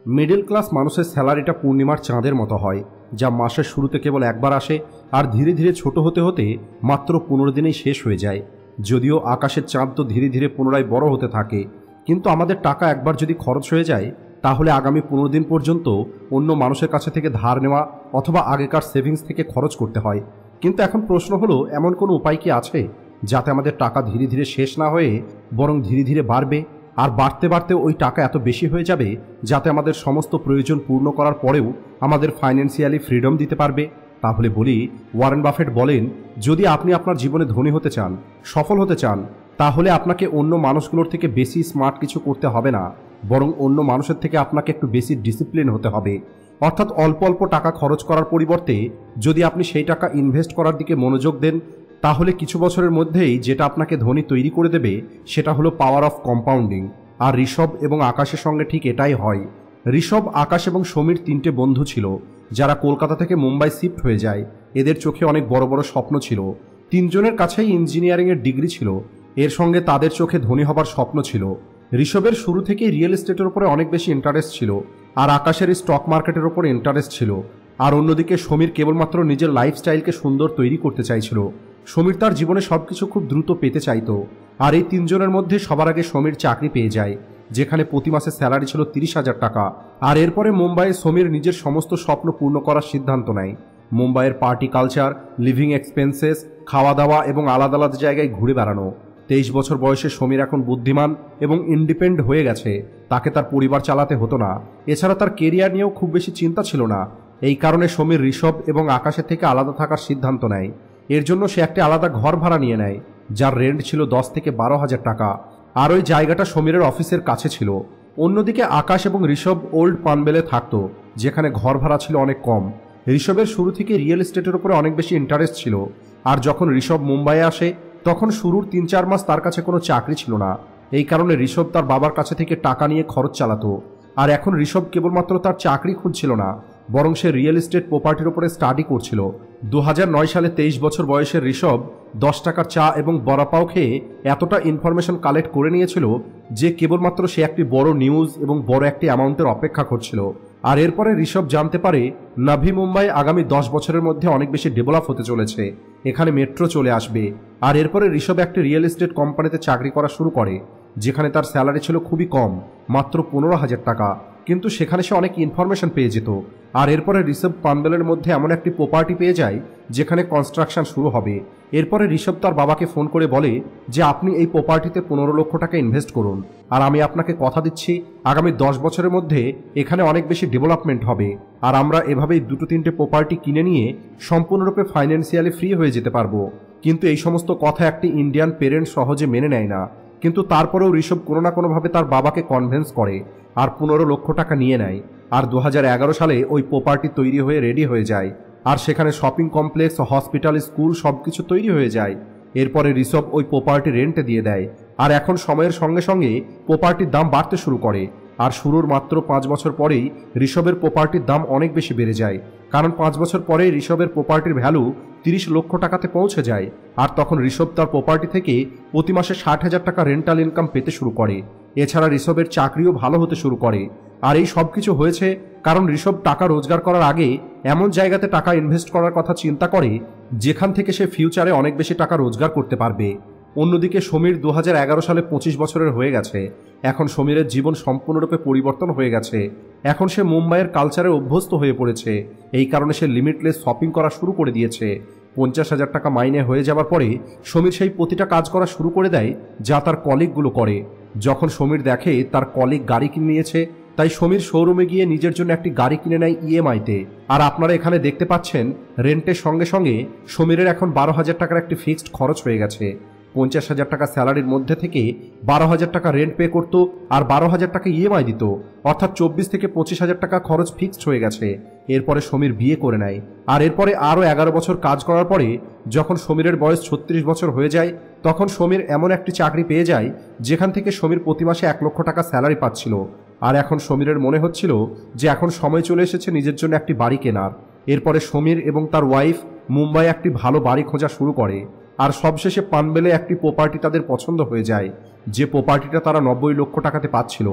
Middle class মানুষের স্যালারিটা পূর্ণিমার চাঁদের মতো হয়, যা মাসের শুরুতে কেবল একবার আসে আর ধীরে ধীরে ছোট হতে হতে মাত্র 15 দিনেই শেষ হয়ে যায়। যদিও আকাশের চাঁদ তো ধীরে ধীরে পুনরায় বড় হতে থাকে, কিন্তু আমাদের টাকা একবার যদি খরচ হয়ে যায় তাহলে আগামী 15 দিন পর্যন্ত অন্য মানুষের কাছে থেকে ধার নেওয়া অথবা আগেকার সেভিংস থেকে খরচ করতে হয়। কিন্তু এখন প্রশ্ন হলো, এমন কোনো উপায় কি আছে যাতে আমাদের টাকা ধীরে ধীরে শেষ না হয়ে বরং ধীরে ধীরে বাড়বে, আর বাড়তে বাড়তে ওই টাকা এত বেশি হয়ে যাবে যাতে আমাদের সমস্ত প্রয়োজন পূর্ণ করার পরেও আমাদের ফাইন্যান্সিয়ালি ফ্রিডম দিতে পারবে? তাহলে বলি, ওয়ারেন বাফেট বলেন, যদি আপনি আপনার জীবনে ধনী হতে চান, সফল হতে চান, তাহলে আপনাকে অন্য মানুষগুলোর থেকে বেশি স্মার্ট কিছু করতে হবে না, বরং অন্য মানুষের থেকে আপনাকে একটু বেশি ডিসিপ্লিন হতে হবে। অর্থাৎ অল্প অল্প টাকা খরচ করার পরিবর্তে যদি আপনি সেই টাকা ইনভেস্ট করার দিকে মনোযোগ দেন, তাহলে কিছু বছরের মধ্যেই যেটা আপনাকে ধনী তৈরি করে দেবে সেটা হলো পাওয়ার অফ কম্পাউন্ডিং। আর ঋষভ এবং আকাশের সঙ্গে ঠিক এটাই হয়। ঋষভ, আকাশ এবং সমীর 3টে বন্ধু ছিল যারা কলকাতা থেকে মুম্বাই শিফট হয়ে যায়। এদের চোখে অনেক বড় বড় স্বপ্ন ছিল। 3 জনের কাছেই ইঞ্জিনিয়ারিংয়ের ডিগ্রি ছিল। এর সঙ্গে তাদের চোখে ধনী হবার স্বপ্ন ছিল। ঋষভের শুরু থেকেই রিয়েল এস্টেটের উপরে অনেক বেশি ইন্টারেস্ট ছিল, আর আকাশের স্টক মার্কেটের উপর ইন্টারেস্ট ছিল। আর অন্যদিকে সমীর কেবলমাত্র নিজের লাইফস্টাইলকে সুন্দর তৈরি করতে চাইছিল। সমীর তার জীবনে সবকিছু খুব দ্রুত পেতে চাইত। আর এই 3 জনের মধ্যে সবার আগে সমীর চাকরি পেয়ে যায়, যেখানে প্রতি মাসে স্যালারি ছিল 30,000 টাকা। আর এরপরে মুম্বাইয়ে সমীর নিজের সমস্ত স্বপ্ন পূর্ণ করার সিদ্ধান্ত নেয়। মুম্বাইয়ের পার্টি কালচার, লিভিং এক্সপেন্সেস, খাওয়া দাওয়া এবং আলাদা আলাদা জায়গায় ঘুরে বেড়ানো। 23 বছর বয়সে সমীর এখন বুদ্ধিমান এবং ইন্ডিপেন্ডেন্ট হয়ে গেছে। তাকে তার পরিবার চালাতে হতো না। এছাড়া তার কেরিয়ার নিয়েও খুব বেশি চিন্তা ছিল না। এই কারণে সমীর ঋষভ এবং আকাশের থেকে আলাদা থাকার সিদ্ধান্ত নেয়। এর জন্য সে একটি আলাদা ঘর ভাড়া নিয়ে নেয়, যার রেন্ট ছিল 10 থেকে 12,000 টাকা। আর ওই জায়গাটা সমীরের অফিসের কাছে ছিল। অন্যদিকে আকাশ এবং ঋষভ ওল্ড পানবেলে থাকতো, যেখানে ঘর ভাড়া ছিল অনেক কম। ঋষভের শুরু থেকে রিয়েল এস্টেটের উপরে অনেক বেশি ইন্টারেস্ট ছিল। আর যখন ঋষভ মুম্বাইয়ে আসে তখন শুরুর 3-4 মাস তার কাছে কোনো চাকরি ছিল না। এই কারণে ঋষভ তার বাবার কাছে থেকে টাকা নিয়ে খরচ চালাতো। আর এখন ঋষভ কেবলমাত্র তার চাকরি খুঁজছিল না, বরং সে রিয়েল এস্টেট প্রপার্টির উপরে স্টাডি করছিল। 2009 সালে 23 বছর বয়সের ঋষভ 10 টাকার চা এবং বড়াপাও খেয়ে এতটা ইনফরমেশন কালেক্ট করে নিয়েছিল যে কেবলমাত্র সে একটি বড় নিউজ এবং বড় একটি অ্যামাউন্টের অপেক্ষা করছিল। আর এরপরে ঋষভ জানতে পারে নাভি মুম্বাই আগামী 10 বছরের মধ্যে অনেক বেশি ডেভেলপ হতে চলেছে। এখানে মেট্রো চলে আসবে। আর এরপরে ঋষভ একটি রিয়েল এস্টেট কোম্পানিতে চাকরি করা শুরু করে, যেখানে তার স্যালারি ছিল খুবই কম, মাত্র 15,000 টাকা। কিন্তু সেখানে সে অনেক ইনফরমেশন পেয়ে যেত। আর এরপরে ঋষভ পানবেলের মধ্যে এমন একটি প্রপার্টি পেয়ে যায় যেখানে কনস্ট্রাকশন শুরু হবে। এরপরে ঋষভ তার বাবাকে ফোন করে বলে যে আপনি এই প্রপার্টিতে 15 লক্ষ টাকা ইনভেস্ট করুন, আর আমি আপনাকে কথা দিচ্ছি আগামী 10 বছরের মধ্যে এখানে অনেক বেশি ডেভেলপমেন্ট হবে, আর আমরা এভাবেই 2-3টে প্রপার্টি কিনে নিয়ে সম্পূর্ণরূপে ফাইন্যান্সিয়ালি ফ্রি হয়ে যেতে পারবো। কিন্তু এই সমস্ত কথা একটি ইন্ডিয়ান পেরেন্ট সহজে মেনে নেয় না। কিন্তু তারপরেও ঋষভ কোনো না কোনোভাবে তার বাবাকে কনভিন্স করে আর 15 লক্ষ টাকা নিয়ে নেয়। আর 2011 সালে ওই প্রপার্টি তৈরি হয়ে রেডি হয়ে যায়, আর সেখানে শপিং কমপ্লেক্স, হসপিটাল, স্কুল সবকিছু তৈরি হয়ে যায়। এরপরে ঋষভ ওই প্রপার্টি রেন্টে দিয়ে দেয়। আর এখন সময়ের সঙ্গে সঙ্গে প্রপার্টির দাম বাড়তে শুরু করে। আর শুরুর মাত্র 5 বছর পরেই ঋষভের প্রপার্টির দাম অনেক বেশি বেড়ে যায়, কারণ 5 বছর পরে ঋষভের প্রপার্টির ভ্যালু 30 লক্ষ টাকাতে পৌঁছে যায়। আর তখন ঋষভ তার প্রপার্টি থেকে প্রতি মাসে 60,000 টাকা রেন্টাল ইনকাম পেতে শুরু করে। এছাড়া ঋষভের চাকরিও ভালো হতে শুরু করে। আর এই সব কিছু হয়েছে কারণ ঋষভ টাকা রোজগার করার আগে এমন জায়গাতে টাকা ইনভেস্ট করার কথা চিন্তা করে যেখান থেকে সে ফিউচারে অনেক বেশি টাকা রোজগার করতে পারবে। অন্যদিকে সমীর 2011 সালে 25 বছরের হয়ে গেছে। এখন সমীরের জীবন সম্পূর্ণরূপে পরিবর্তন হয়ে গেছে। এখন সে মুম্বাইয়ের কালচারে অভ্যস্ত হয়ে পড়েছে। এই কারণে সে লিমিটলেস শপিং করা শুরু করে দিয়েছে। 50,000 টাকা মাইনে হয়ে যাওয়ার পরে সমীর সেই প্রতিটা কাজ করা শুরু করে দেয় যা তার কলিগগুলো করে। যখন সমীর দেখে তার কলিগ গাড়ি কিনে নিয়েছে, তাই সমীর শোরুমে গিয়ে নিজের জন্য একটি গাড়ি কিনে নেয় ইএমআইতে। আর আপনারা এখানে দেখতে পাচ্ছেন রেন্টের সঙ্গে সঙ্গে সমীরের এখন 12,000 টাকার একটি ফিক্সড খরচ হয়ে গেছে। 50,000 টাকা স্যালারির মধ্যে থেকে 12,000 টাকা রেন্ট পে করতো আর 12,000 টাকা ইএমআই দিত, অর্থাৎ 24 থেকে 25,000 টাকা খরচ ফিক্সড হয়ে গেছে। এরপরে সমীর বিয়ে করে নেয়। আর এরপরে আরও 11 বছর কাজ করার পরে যখন সমীরের বয়স 36 বছর হয়ে যায়, তখন সমীর এমন একটি চাকরি পেয়ে যায় যেখান থেকে সমীর প্রতি মাসে 1 লক্ষ টাকা স্যালারি পাচ্ছিল। আর এখন সমীরের মনে হচ্ছিল যে এখন সময় চলে এসেছে নিজের জন্য একটি বাড়ি কেনার। এরপরে সমীর এবং তার ওয়াইফ মুম্বাইয়ে একটি ভালো বাড়ি খোঁজা শুরু করে। আর সবশেষে পানবেলে একটি প্রপার্টি তাদের পছন্দ হয়ে যায়, যে প্রপার্টিটা তারা 90 লক্ষ টাকাতে পাচ্ছিল।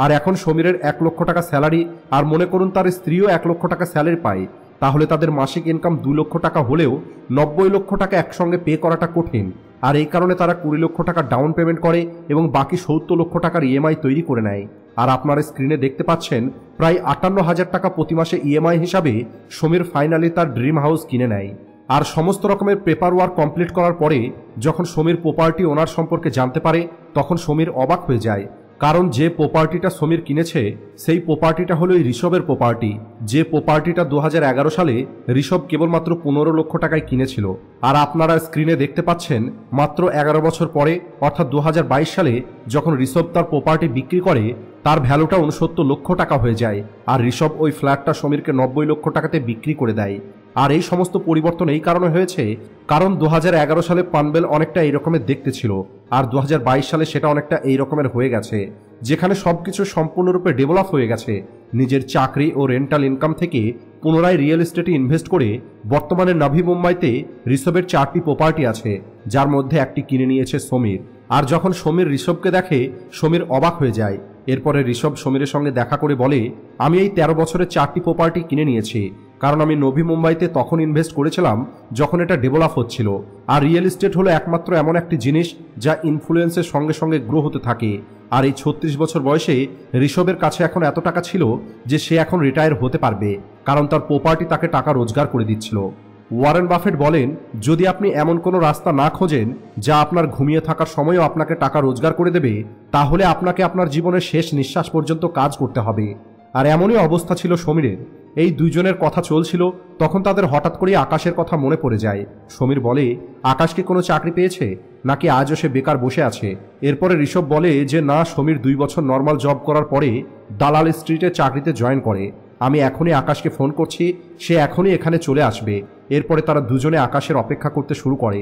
আর এখন সমীরের 1 লক্ষ টাকা স্যালারি, আর মনে করুন তার স্ত্রীও 1 লক্ষ টাকা স্যালারি পায়, তাহলে তাদের মাসিক ইনকাম 2 লক্ষ টাকা হলেও 90 লক্ষ টাকা একসঙ্গে পে করাটা কঠিন। আর এই কারণে তারা 20 লক্ষ টাকা ডাউন পেমেন্ট করে এবং বাকি 70 লক্ষ টাকার ইএমআই তৈরি করে নেয়। আর আপনারা স্ক্রিনে দেখতে পাচ্ছেন প্রায় 58,000 টাকা প্রতি মাসে ইএমআই হিসাবে সমীর ফাইনালি তার ড্রিম হাউস কিনে নেয়। আর সমস্ত রকমের পেপার ওয়ার্ক কমপ্লিট করার পরে যখন সমীর প্রপার্টি ওনার সম্পর্কে জানতে পারে, তখন সমীর অবাক হয়ে যায়। কারণ যে প্রপার্টিটা সমীর কিনেছে সেই প্রপার্টিটা হলো এই ঋষভের প্রপার্টি, যে প্রপার্টিটা 2011 সালে ঋষভ কেবলমাত্র 15 লক্ষ টাকায় কিনেছিল। আর আপনারা স্ক্রিনে দেখতে পাচ্ছেন মাত্র 11 বছর পরে, অর্থাৎ 2022 সালে যখন ঋষভ তার প্রপার্টি বিক্রি করে, তার ভ্যালুটা 69 লক্ষ টাকা হয়ে যায়। আর ঋষভ ওই ফ্ল্যাটটা সমীরকে 90 লক্ষ টাকাতে বিক্রি করে দেয়। আর এই সমস্ত পরিবর্তন এই কারণে হয়েছে কারণ 2011 সালে পানবেল অনেকটা এই রকমের দেখতে ছিল, আর 2022 সালে সেটা অনেকটা এই রকমের হয়ে গেছে, যেখানে সবকিছু সম্পূর্ণরূপে ডেভেলপ হয়ে গেছে। নিজের চাকরি ও রেন্টাল ইনকাম থেকে পুনরায় রিয়েল এস্টেটে ইনভেস্ট করে বর্তমানে নাভি মুম্বাইতে ঋষভের 4টি প্রপার্টি আছে, যার মধ্যে একটি কিনে নিয়েছে সমীর। আর যখন সমীর ঋষভকে দেখে, সমীর অবাক হয়ে যায়। এরপরে ঋষভ সমীরের সঙ্গে দেখা করে বলে, আমি এই 13 বছরে 4টি প্রপার্টি কিনে নিয়েছি, কারণ আমি নভি মুম্বাইতে তখন ইনভেস্ট করেছিলাম যখন এটা ডেভেলপ হচ্ছিল। আর রিয়েল এস্টেট হলো একমাত্র এমন একটি জিনিস যা ইনফ্লুয়েন্সের সঙ্গে সঙ্গে গ্রো হতে থাকে। আর এই 36 বছর বয়সে ঋষভের কাছে এখন এত টাকা ছিল যে সে এখন রিটায়ার হতে পারবে, কারণ তার প্রপার্টি তাকে টাকা রোজগার করে দিচ্ছিল। ওয়ারেন বাফেট বলেন, যদি আপনি এমন কোনো রাস্তা না খোঁজেন যা আপনার ঘুমিয়ে থাকার সময়ও আপনাকে টাকা রোজগার করে দেবে, তাহলে আপনাকে আপনার জীবনের শেষ নিঃশ্বাস পর্যন্ত কাজ করতে হবে। আর এমনই অবস্থা ছিল সমীরের। এই দুইজনের কথা চলছিল, তখন তাদের হঠাৎ করেই আকাশের কথা মনে পড়ে যায়। সমীর বলে, আকাশ কি কোনো চাকরি পেয়েছে, নাকি আজও সে বেকার বসে আছে? এরপরে ঋষভ বলে যে না, সমীর 2 বছর নর্মাল জব করার পরে দালাল স্ট্রিটে চাকরিতে জয়েন করে। আমি এখনই আকাশকে ফোন করছি, সে এখনই এখানে চলে আসবে। এরপরে তারা দুজনে আকাশের অপেক্ষা করতে শুরু করে।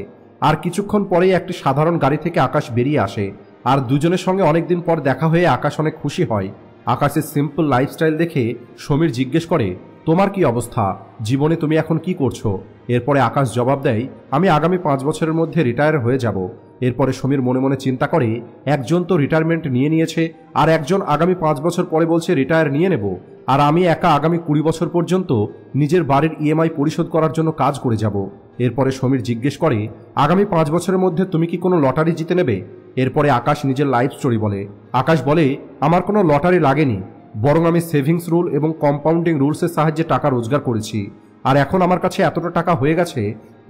আর কিছুক্ষণ পরেই একটি সাধারণ গাড়ি থেকে আকাশ বেরিয়ে আসে। আর দুজনের সঙ্গে অনেকদিন পর দেখা হয়ে আকাশ অনেক খুশি হয়। আকাশের সিম্পল লাইফস্টাইল দেখে সমীর জিজ্ঞেস করে, তোমার কি অবস্থা, জীবনে তুমি এখন কি করছো? এরপরে আকাশ জবাব দেয়, আমি আগামী 5 বছরের মধ্যে রিটায়ার হয়ে যাব। এরপরে সমীর মনে মনে চিন্তা করে, একজন তো রিটায়ারমেন্ট নিয়ে নিয়েছে, আর একজন আগামী 5 বছর পরে বলছে রিটায়ার নিয়ে নেব, আর আমি একা আগামী 20 বছর পর্যন্ত নিজের বাড়ির ইএমআই পরিশোধ করার জন্য কাজ করে যাব। এরপরে সমীর জিজ্ঞেস করে, আগামী 5 বছরের মধ্যে তুমি কি কোনো লটারি জিতে নেবে? এরপরে আকাশ নিজের লাইফ স্টোরি বলে। আকাশ বলে, আমার কোনো লটারি লাগেনি, বরং আমি সেভিংস রুল এবং কম্পাউন্ডিং রুলসের সাহায্যে টাকা রোজগার করেছি। আর এখন আমার কাছে এতটা টাকা হয়ে গেছে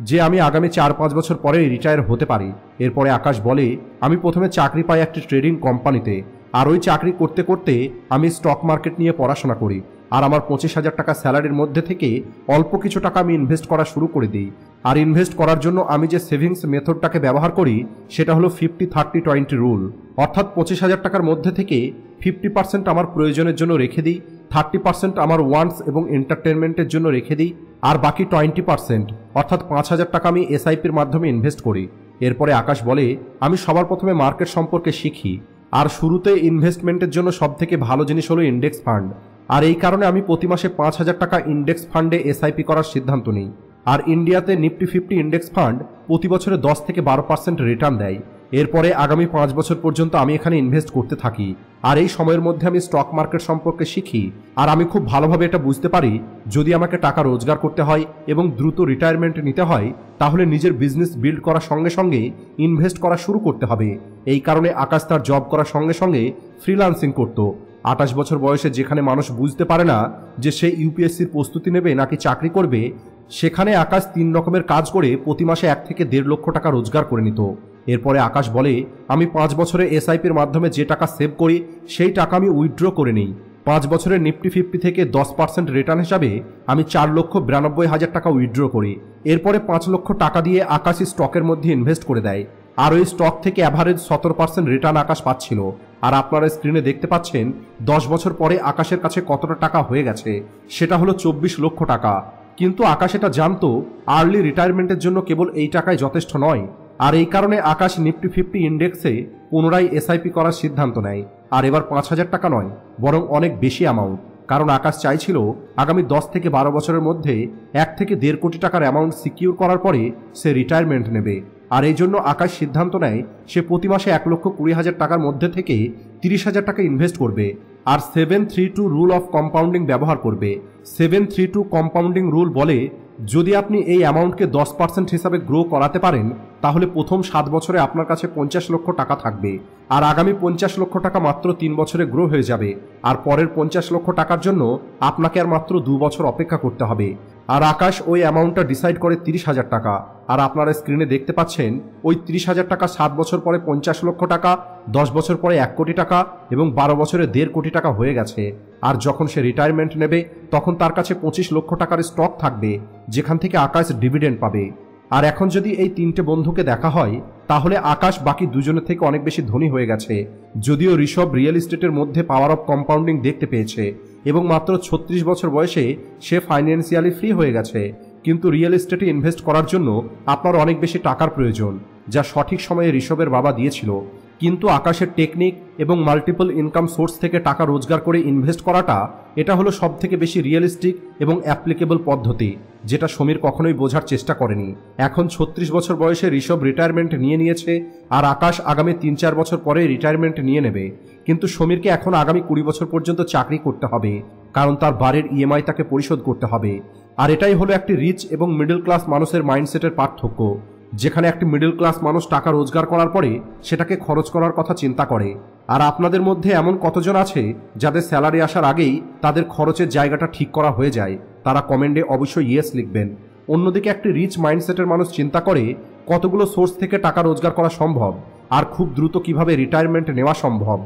যে আমি আগামী 4-5 বছর পরে রিটায়ার হতে পারি। এরপরে আকাশ বলে, আমি প্রথমে চাকরি পাই একটি ট্রেডিং কোম্পানিতে, আর ওই চাকরি করতে করতে আমি স্টক মার্কেট নিয়ে পড়াশোনা করি। আর আমার 25,000 টাকা স্যালারির মধ্যে থেকে অল্প কিছু টাকা আমি ইনভেস্ট করা শুরু করে দিই। আর ইনভেস্ট করার জন্য আমি যে সেভিংস মেথডটাকে ব্যবহার করি সেটা হলো 50-30-20 রুল, অর্থাৎ 25,000 টাকার মধ্যে থেকে 50% আমার প্রয়োজনের জন্য রেখে দিই, 30% আমার ওয়ান্টস এবং এন্টারটেনমেন্টের জন্য রেখে দিই, আর বাকি 20% অর্থাৎ 5,000 টাকা আমি এসআইপির মাধ্যমে ইনভেস্ট করি। এরপরে আকাশ বলে, আমি সবার প্রথমে মার্কেট সম্পর্কে শিখি, আর শুরুতে ইনভেস্টমেন্টের জন্য সবথেকে ভালো জিনিস হলো ইন্ডেক্স ফান্ড। আর এই কারণে আমি প্রতি মাসে 5,000 টাকা ইন্ডেক্স ফান্ডে এসআইপি করার সিদ্ধান্ত নিই। আর ইন্ডিয়াতে নিফটি 50 ইন্ডেক্স ফান্ড প্রতি বছরে 10-12% রিটার্ন দেয়। এরপরে আগামী 5 বছর পর্যন্ত আমি এখানে ইনভেস্ট করতে থাকি। আর এই সময়ের মধ্যে আমি স্টক মার্কেট সম্পর্কে শিখি, আর আমি খুব ভালোভাবে এটা বুঝতে পারি যদি আমাকে টাকা রোজগার করতে হয় এবং দ্রুত রিটায়ারমেন্ট নিতে হয়, তাহলে নিজের বিজনেস বিল্ড করার সঙ্গে সঙ্গে ইনভেস্ট করা শুরু করতে হবে। এই কারণে আকাশ তার জব করার সঙ্গে সঙ্গে ফ্রিল্যান্সিং করত। 28 বছর বয়সে যেখানে মানুষ বুঝতে পারে না যে সে ইউপিএসসির প্রস্তুতি নেবে নাকি চাকরি করবে, সেখানে আকাশ 3 রকমের কাজ করে প্রতি মাসে 1 থেকে 1.5 লক্ষ টাকা রোজগার করে নিত। এরপরে আকাশ বলে, আমি 5 বছরে এসআইপির মাধ্যমে যে টাকা সেভ করি সেই টাকা আমি উইথড্র করে নিই। 5 বছরের নিফটি 50 থেকে 10% রিটার্ন হিসাবে আমি 4,92,000 টাকা উইথড্র করি। এরপরে 5 লক্ষ টাকা দিয়ে আকাশই স্টকের মধ্যে ইনভেস্ট করে দেয়, আর ওই স্টক থেকে অ্যাভারেজ 17% রিটার্ন আকাশ পাচ্ছিল। আর আপনারা স্ক্রিনে দেখতে পাচ্ছেন 10 বছর পরে আকাশের কাছে কতটা টাকা হয়ে গেছে, সেটা হলো 24 লক্ষ টাকা। কিন্তু আকাশ এটা জানতো আর্লি রিটায়ারমেন্টের জন্য কেবল এই টাকাই যথেষ্ট নয়। আর এই কারণে আকাশ নিফটি 50 ইন্ডেক্সে পুনরায় এসআইপি করার সিদ্ধান্ত নেয়। আর এবার 5,000 টাকা নয়, বরং অনেক বেশি অ্যামাউন্ট, কারণ আকাশ চাইছিল আগামী 10 থেকে 12 বছরের মধ্যে 1 থেকে 1.5 কোটি টাকার অ্যামাউন্ট সিকিউর করার পরে সে রিটায়ারমেন্ট নেবে। আর এই জন্য আকাশ সিদ্ধান্ত নেয় সে প্রতি মাসে 1,20,000 টাকার মধ্যে থেকে 30,000 টাকা ইনভেস্ট করবে আর 732 রুল অফ কম্পাউন্ডিং ব্যবহার করবে। 732 কম্পাউন্ডিং রুল বলে যদি আপনি এই অ্যামাউন্টকে 10% হিসাবে গ্রো করাতে পারেন তাহলে প্রথম 7 বছরে আপনার কাছে 50 লক্ষ টাকা থাকবে আর আগামী 50 লক্ষ টাকা মাত্র 3 বছরে গ্রো হয়ে যাবে আর পরের 50 লক্ষ টাকার জন্য আপনাকে আর মাত্র 2 বছর অপেক্ষা করতে হবে। আর আকাশ ওই অ্যামাউন্টটা ডিসাইড করে 30,000 টাকা আর আপনারা স্ক্রিনে দেখতে পাচ্ছেন ওই 30,000 টাকা 7 বছর পরে 50 লক্ষ টাকা, 10 বছর পরে 1 কোটি টাকা এবং 12 বছরে 1.5 কোটি টাকা হয়ে গেছে। আর যখন সে রিটায়ারমেন্ট নেবে তখন তার কাছে 25 লক্ষ টাকার স্টক থাকবে যেখান থেকে আকাশ ডিভিডেন্ড পাবে। আর এখন যদি এই 3টে বন্ধুকে দেখা হয় তাহলে আকাশ বাকি দুজনের থেকে অনেক বেশি ধনী হয়ে গেছে। যদিও ঋষভ রিয়েল এস্টেটের মধ্যে পাওয়ার অফ কম্পাউন্ডিং দেখতে পেয়েছে এবং মাত্র 36 বছর বয়সে সে ফাইন্যান্সিয়ালি ফ্রি হয়ে গেছে, কিন্তু রিয়েল এস্টেটে ইনভেস্ট করার জন্য আপনার অনেক বেশি টাকার প্রয়োজন যা সঠিক সময়ে ঋষভের বাবা দিয়েছিল। কিন্তু আকাশের টেকনিক এবং মাল্টিপল ইনকাম সোর্স থেকে টাকা রোজগার করে ইনভেস্ট করাটা এটা হলো সবথেকে বেশি রিয়েলিস্টিক এবং অ্যাপ্লিকেবল পদ্ধতি যেটা সমীর কখনোই বোঝার চেষ্টা করেনি। এখন 36 বছর বয়সে ঋষভ রিটায়ারমেন্ট নিয়েছে আর আকাশ আগামী 3-4 বছর পরে রিটায়ারমেন্ট নিয়ে নেবে, কিন্তু সমীরকে এখন আগামী 20 বছর পর্যন্ত চাকরি করতে হবে কারণ তার বাড়ির ইএমআই তাকে পরিশোধ করতে হবে। আর এটাই হলো একটি রিচ এবং মিডল ক্লাস মানুষের মাইন্ডসেটের পার্থক্য, যেখানে একটি মিডল ক্লাস মানুষ টাকা রোজগার করার পরে সেটাকে খরচ করার কথা চিন্তা করে। আর আপনাদের মধ্যে এমন কতজন আছে যাদের স্যালারি আসার আগেই তাদের খরচের জায়গাটা ঠিক করা হয়ে যায়? তারা কমেন্টে অবশ্যই ইয়েস লিখবেন। অন্যদিকে একটি রিচ মাইন্ডসেটের মানুষ চিন্তা করে কতগুলো সোর্স থেকে টাকা রোজগার করা সম্ভব আর খুব দ্রুত কিভাবে রিটায়ারমেন্ট নেওয়া সম্ভব।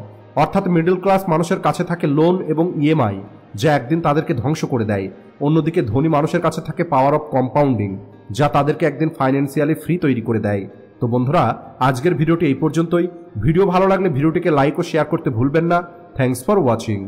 অর্থাৎ মিডল ক্লাস মানুষের কাছে থাকে লোন এবং ইএমআই যা একদিন তাদেরকে ধ্বংস করে দেয়। অন্যদিকে ধনী মানুষের কাছে থাকে পাওয়ার অফ কম্পাউন্ডিং যা তাদেরকে একদিন ফাইন্যান্সিয়ালি ফ্রি তৈরি করে দেয়। তো বন্ধুরা, আজকের ভিডিওটি এই পর্যন্তই। ভিডিও ভালো লাগলে ভিডিওটিকে লাইক ও শেয়ার করতে ভুলবেন না। Thanks for watching.